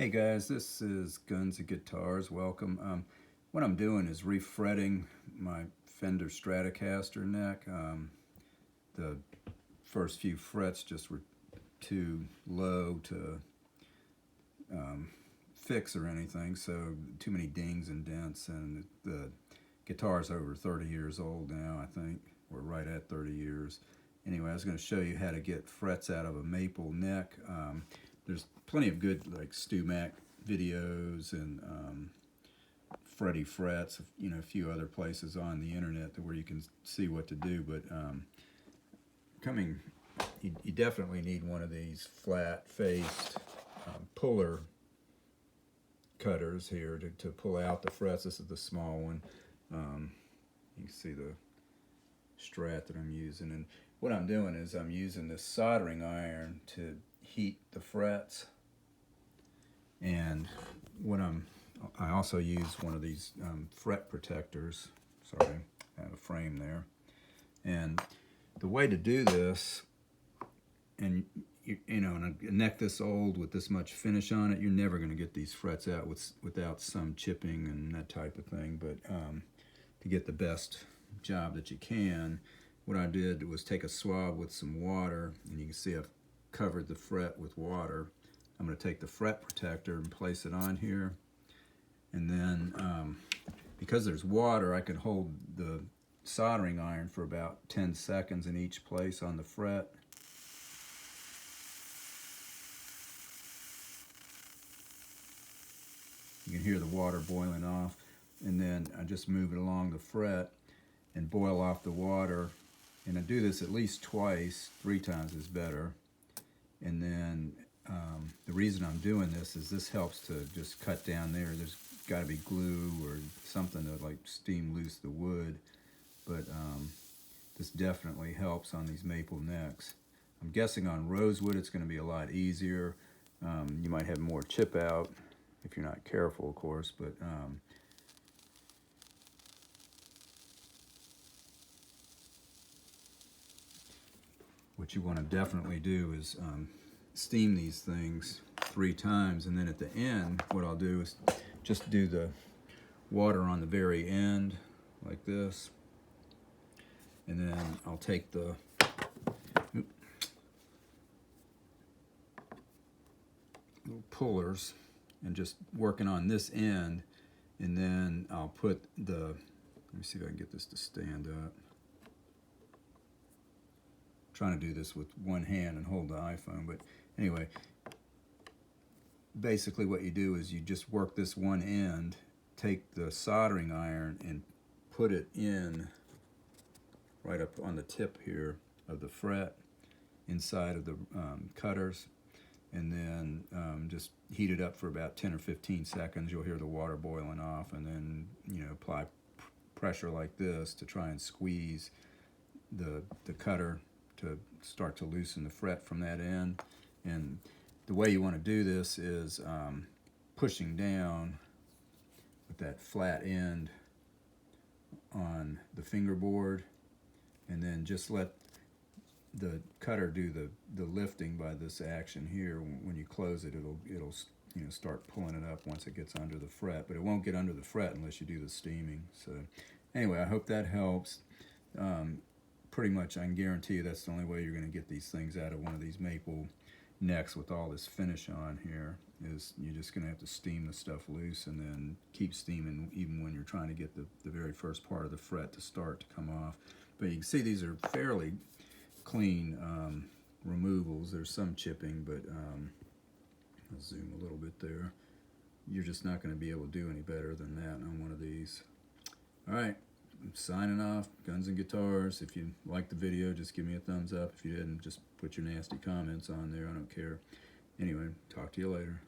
Hey guys, this is Guns and Guitars. Welcome. What I'm doing is refretting my Fender Stratocaster neck. The first few frets just were too low to fix or anything, so too many dings and dents, and the guitar's over 30 years old now, I think. We're right at 30 years. Anyway, I was going to show you how to get frets out of a maple neck. There's plenty of good like Stu Mac videos and Freddie Frets, a few other places on the internet where you can see what to do. But you definitely need one of these flat-faced puller cutters here to pull out the frets. This is the small one. You can see the Strat that I'm using, and what I'm doing is I'm using this soldering iron to heat the frets, and I also use one of these fret protectors. Sorry, I have a frame there. And the way to do this, and in a neck this old with this much finish on it, you're never going to get these frets out without some chipping and that type of thing. But to get the best job that you can, what I did was take a swab with some water, and you can see I've covered the fret with water. I'm going to take the fret protector and place it on here, and then because there's water, I can hold the soldering iron for about 10 seconds in each place on the fret. You can hear the water boiling off, and then I just move it along the fret and boil off the water. And I do this at least twice, 3 times is better. And then the reason I'm doing this helps to just cut down there. There's got to be glue or something to like steam loose the wood. But this definitely helps on these maple necks. I'm guessing on rosewood it's going to be a lot easier. You might have more chip out if you're not careful, of course. But what you want to definitely do is steam these things 3 times, and then at the end what I'll do is just do the water on the very end like this, and then I'll take the little pullers and just working on this end, and then I'll put let me see if I can get this to stand up. Trying to do this with one hand and hold the iPhone, but anyway, basically what you do is you just work this one end, take the soldering iron and put it in right up on the tip here of the fret inside of the cutters, and then just heat it up for about 10 or 15 seconds. You'll hear the water boiling off, and then apply pressure like this to try and squeeze the cutter to start to loosen the fret from that end. And the way you want to do this is pushing down with that flat end on the fingerboard, and then just let the cutter do the lifting by this action here. When you close it, it'll start pulling it up once it gets under the fret, but it won't get under the fret unless you do the steaming. So anyway, I hope that helps. Pretty much I can guarantee you that's the only way you're going to get these things out of one of these maple necks with all this finish on here, is you're just going to have to steam the stuff loose, and then keep steaming even when you're trying to get the very first part of the fret to start to come off. But you can see these are fairly clean removals. There's some chipping, but I'll zoom a little bit there. You're just not going to be able to do any better than that on one of these. Alright, I'm signing off. Guns and Guitars. If you liked the video, just give me a thumbs up. If you didn't, just put your nasty comments on there. I don't care. Anyway, talk to you later.